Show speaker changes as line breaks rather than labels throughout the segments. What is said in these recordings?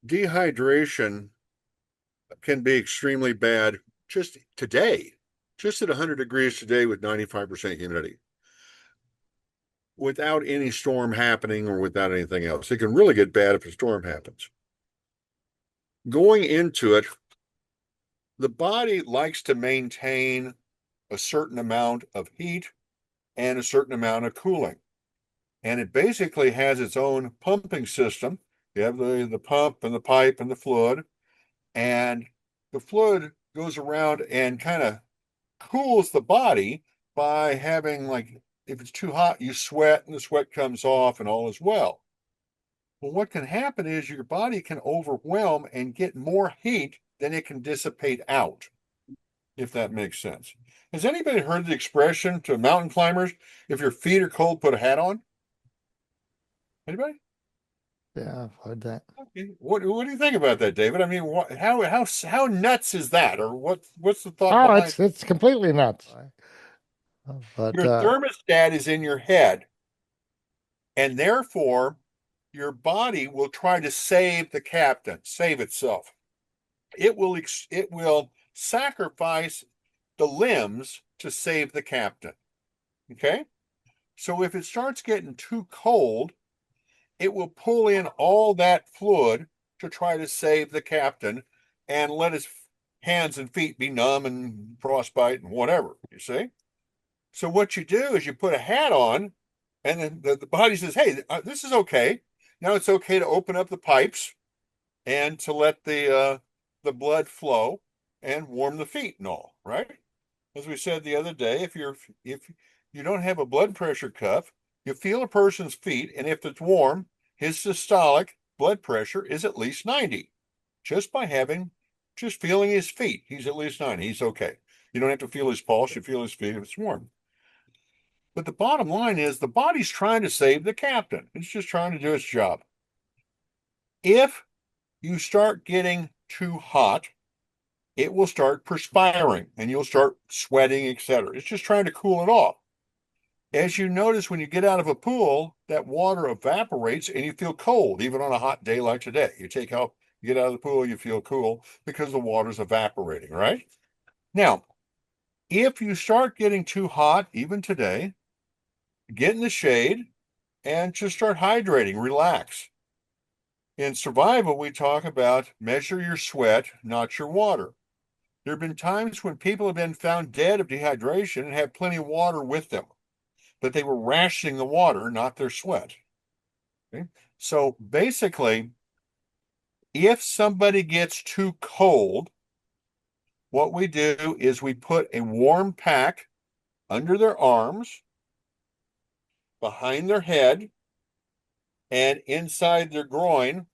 Dehydration can be extremely bad just today, just at 100 degrees today with 95% humidity, without any storm happening or without anything else. It can really get bad if a storm happens. Going into it, the body likes to maintain a certain amount of heat and a certain amount of cooling. And it basically has its own pumping system. You have the pump and the pipe and the fluid, and the fluid goes around and kind of cools the body by having, like, if it's too hot, you sweat and the sweat comes off and all is well. Well, what can happen is your body can overwhelm and get more heat than it can dissipate out, if that makes sense. Has anybody heard the expression to mountain climbers, if your feet are cold, put a hat on? Anybody?
Yeah, I've heard that.
Okay. What do you think about that, David? I mean, how nuts is that, or what's the thought
Oh,
behind
it's
it?
it's completely nuts. But
Your thermostat is in your head, and therefore your body will try to save the captain, save itself. It will sacrifice the limbs to save the captain. Okay? So if it starts getting too cold, it will pull in all that fluid to try to save the captain and let his hands and feet be numb and frostbite and whatever, you see? So what you do is you put a hat on, and then the body says, hey, this is okay. Now it's okay to open up the pipes and to let the blood flow and warm the feet and all, right? As we said the other day, if you don't have a blood pressure cuff, you feel a person's feet, and if it's warm, his systolic blood pressure is at least 90. Just feeling his feet, he's at least 90. He's okay. You don't have to feel his pulse, you feel his feet if it's warm. But the bottom line is the body's trying to save the captain. It's just trying to do its job. If you start getting too hot, it will start perspiring and you'll start sweating, etc. It's just trying to cool it off. As you notice, when you get out of a pool, that water evaporates and you feel cold, even on a hot day like today. You get out of the pool, you feel cool because the water's evaporating, right? Now, if you start getting too hot, even today, get in the shade and just start hydrating, relax. In survival, we talk about measure your sweat, not your water. There have been times when people have been found dead of dehydration and had plenty of water with them, but they were rationing the water, not their sweat. Okay? So basically, if somebody gets too cold, what we do is we put a warm pack under their arms, behind their head, and inside their groin,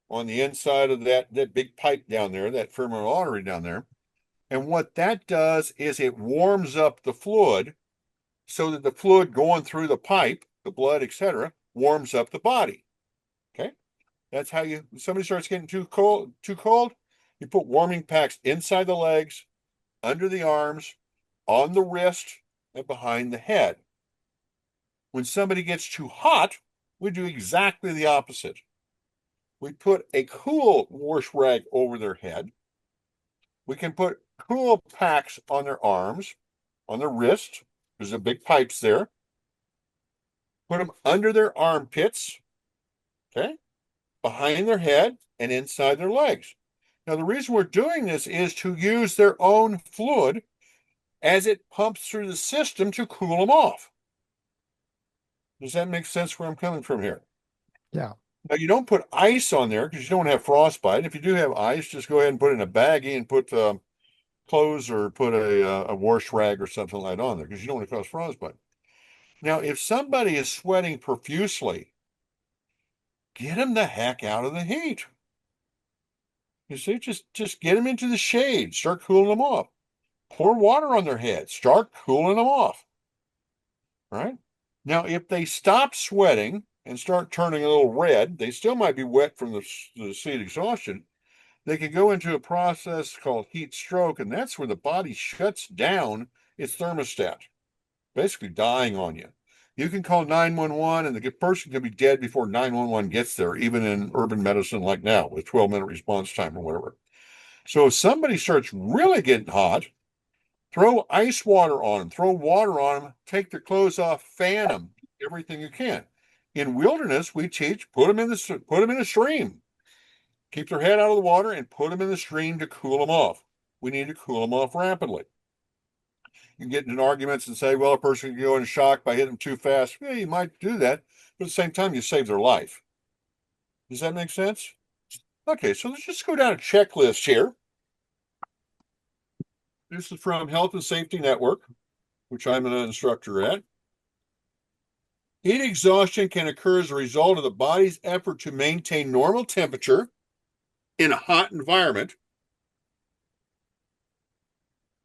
on the inside of that big pipe down there, that femoral artery down there. And what that does is it warms up the fluid so that the fluid going through the pipe, the blood, etc., warms up the body. Okay? That's how somebody starts getting too cold, you put warming packs inside the legs, under the arms, on the wrist, and behind the head. When somebody gets too hot, we do exactly the opposite. We put a cool wash rag over their head. We can put cool packs on their arms, on their wrist. There's the big pipes there. Put them under their armpits, okay, behind their head, and inside their legs. Now, the reason we're doing this is to use their own fluid as it pumps through the system to cool them off. Does that make sense where I'm coming from here?
yeah,
Now, you don't put ice on there because you don't have frostbite. If you do have ice, just go ahead and put it in a baggie and put clothes or put a wash rag or something like that on there because you don't want to cause frostbite. Now, if somebody is sweating profusely, get them the heck out of the heat. You see, just get them into the shade, start cooling them off. Pour water on their head, start cooling them off. Right? Now, if they stop sweating and start turning a little red, they still might be wet from the seat exhaustion. They can go into a process called heat stroke, and that's where the body shuts down its thermostat, basically dying on you. You can call 911 and the person could be dead before 911 gets there, even in urban medicine like now with 12-minute response time or whatever. So if somebody starts really getting hot, throw ice water on them, throw water on them, take their clothes off, fan them, everything you can. In wilderness, we teach put them in a stream, keep their head out of the water, and put them in the stream to cool them off. We need to cool them off rapidly. You can get into arguments and say, well, a person can go in shock by hitting them too fast. Yeah, you might do that, but at the same time, you save their life. Does that make sense? Okay, so let's just go down a checklist here. This is from Health and Safety Network, which I'm an instructor at. Heat exhaustion can occur as a result of the body's effort to maintain normal temperature in a hot environment,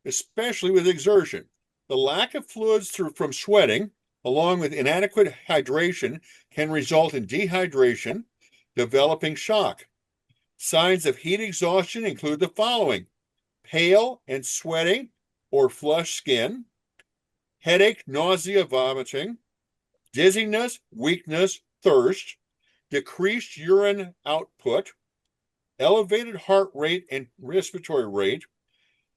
especially with exertion. The lack of fluids from sweating, along with inadequate hydration, can result in dehydration, developing shock. Signs of heat exhaustion include the following: pale and sweating or flushed skin, headache, nausea, vomiting, dizziness, weakness, thirst, decreased urine output, elevated heart rate and respiratory rate,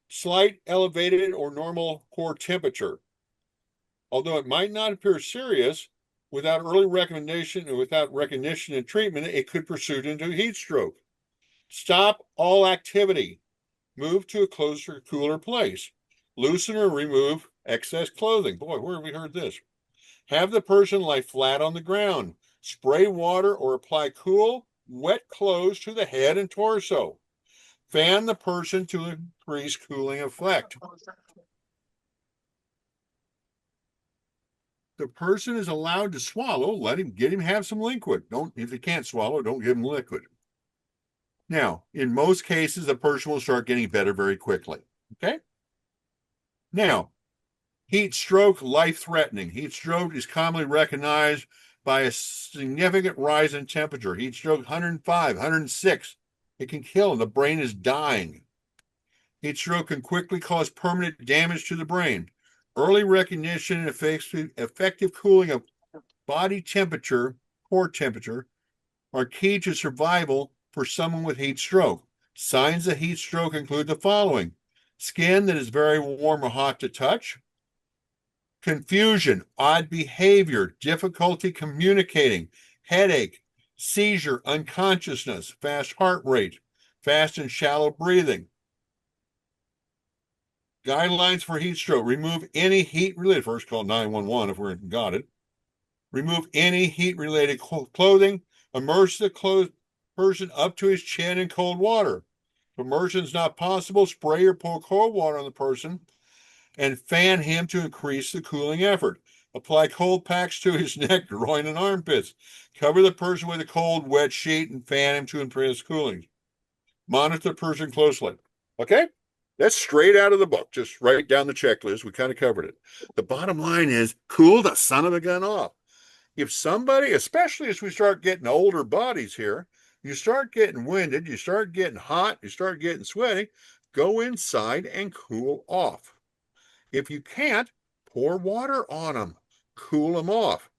slight elevated or normal core temperature. Although it might not appear serious, without early recognition and without recognition and treatment, it could proceed into heat stroke. Stop all activity. Move to a closer, cooler place. Loosen or remove excess clothing. Boy, where have we heard this? Have the person lie flat on the ground. Spray water or apply cool, wet clothes to the head and torso. Fan the person to increase cooling effect. The person is allowed to swallow. Get him have some liquid. If he can't swallow, don't give him liquid. Now, in most cases, the person will start getting better very quickly. Okay? Now, heat stroke, life-threatening. Heat stroke is commonly recognized by a significant rise in temperature. Heat stroke 105, 106. It can kill, and the brain is dying. Heat stroke can quickly cause permanent damage to the brain. Early recognition and effective cooling of body temperature, core temperature, are key to survival for someone with heat stroke. Signs of heat stroke include the following: skin that is very warm or hot to touch, confusion, odd behavior, difficulty communicating, headache, seizure, unconsciousness, fast heart rate, fast and shallow breathing. Guidelines for heat stroke: remove any heat related, first call 911 if we got it. Remove any heat related clothing. Immerse the person up to his chin in cold water. If immersion is not possible, spray or pour cold water on the person and fan him to increase the cooling effort. Apply cold packs to his neck, groin, and armpits. Cover the person with a cold, wet sheet and fan him to increase cooling. Monitor the person closely. Okay? That's straight out of the book. Just write down the checklist. We kind of covered it. The bottom line is cool the son of a gun off. If somebody, especially as we start getting older bodies here, you start getting winded, you start getting hot, you start getting sweaty, go inside and cool off. If you can't, pour water on them, cool them off.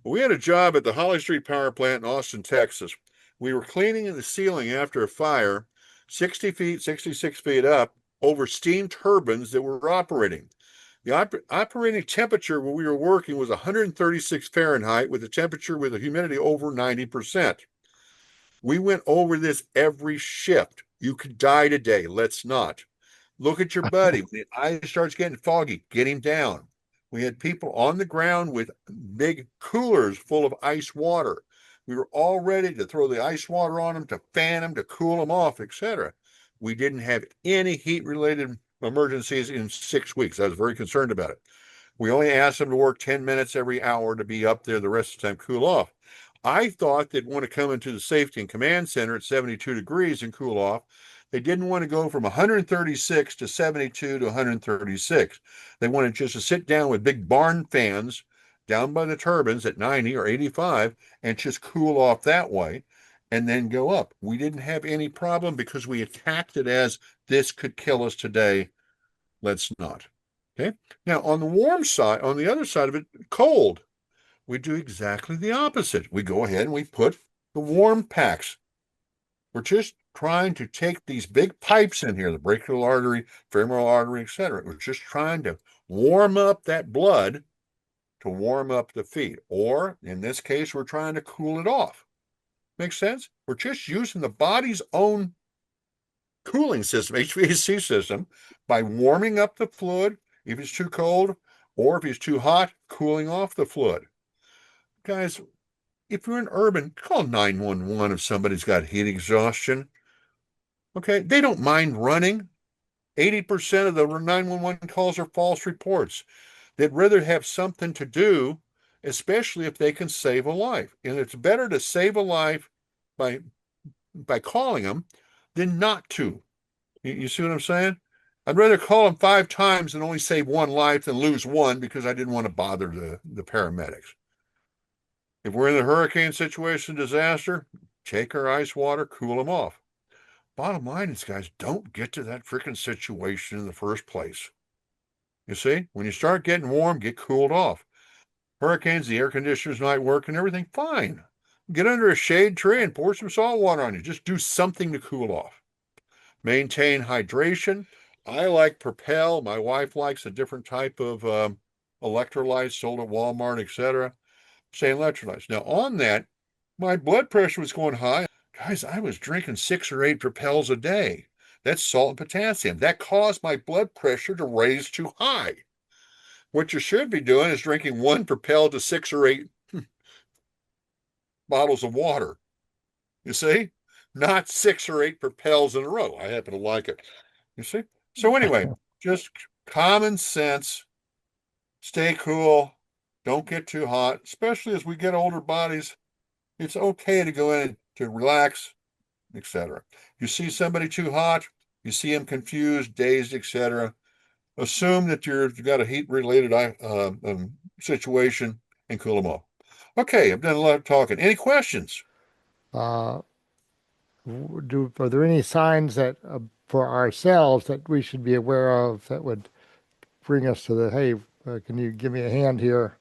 We had a job at the Holly Street Power Plant in Austin, Texas. We were cleaning the ceiling after a fire, 60 feet, 66 feet up, over steam turbines that were operating. The operating temperature where we were working was 136 Fahrenheit with a temperature with a humidity over 90%. We went over this every shift. You could die today. Let's not. Look at your buddy. When the eye starts getting foggy, get him down. We had people on the ground with big coolers full of ice water. We were all ready to throw the ice water on them, to fan them, to cool them off, etc. We didn't have any heat-related emergencies in 6 weeks. I was very concerned about it. We only asked them to work 10 minutes every hour to be up there the rest of the time, cool off. I thought they'd want to come into the safety and command center at 72 degrees and cool off. They didn't want to go from 136 to 72 to 136. They wanted just to sit down with big barn fans down by the turbines at 90 or 85 and just cool off that way and then go up. We didn't have any problem because we attacked it as this could kill us today. Let's not. Okay. Now, on the warm side, on the other side of it, cold. we do exactly the opposite. We go ahead and we put the warm packs. We're just trying to take these big pipes in here, the brachial artery, femoral artery, etc. We're just trying to warm up that blood to warm up the feet. Or in this case, we're trying to cool it off. Makes sense? We're just using the body's own cooling system, HVAC system, by warming up the fluid if it's too cold, or if it's too hot, cooling off the fluid. Guys, if you're in urban, call 911 if somebody's got heat exhaustion. Okay, they don't mind running. 80% of the 911 calls are false reports. They'd rather have something to do, especially if they can save a life. And it's better to save a life by calling them than not to. You see what I'm saying? I'd rather call them 5 times and only save one life than lose one because I didn't want to bother the paramedics. If we're in a hurricane situation, disaster, take our ice water, cool them off. Bottom line is, guys, don't get to that freaking situation in the first place. You see, when you start getting warm, get cooled off. Hurricanes, the air conditioners might work and everything, fine. Get under a shade tree and pour some salt water on you. Just do something to cool off. Maintain hydration. I like Propel. My wife likes a different type of electrolytes sold at Walmart, etc. Say electrolytes. Now, on that, my blood pressure was going high. Guys, I was drinking 6 or 8 Propels a day. That's salt and potassium. That caused my blood pressure to raise too high. What you should be doing is drinking one Propel to 6 or 8 bottles of water. You see? Not 6 or 8 Propels in a row. I happen to like it. You see? So anyway, just common sense. Stay cool. Don't get too hot, especially as we get older bodies. It's okay to go in to relax, etc. You see somebody too hot, you see them confused, dazed, etc. Assume that you've got a heat-related situation and cool them off. Okay, I've done a lot of talking. Any questions?
Uh, are there any signs that for ourselves that we should be aware of that would bring us to the, hey, can you give me a hand here?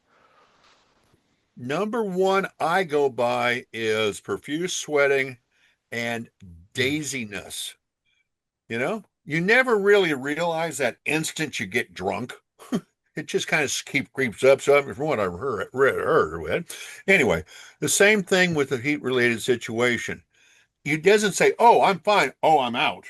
Number one I go by is profuse sweating and daziness. You know, you never really realize that instant you get drunk. It just kind of creeps up. So from what I've heard. Anyway, the same thing with the heat related situation. It doesn't say, "Oh, I'm fine. Oh, I'm out."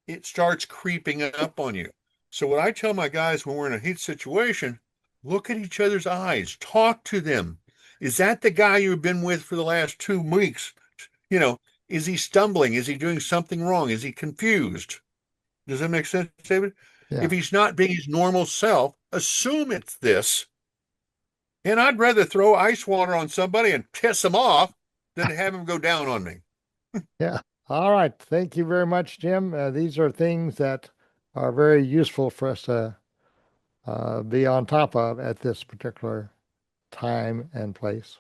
It starts creeping up on you. So what I tell my guys when we're in a heat situation, look at each other's eyes, talk to them. Is that the guy you've been with for the last 2 weeks? You know, is he stumbling? Is he doing something wrong? Is he confused? Does that make sense, David? If
Yeah.
he's not being his normal self, assume it's this. And I'd rather throw ice water on somebody and piss them off than to have him go down on me.
Yeah. All right. Thank you very much, Jim. These are things that are very useful for us to be on top of at this particular time and place.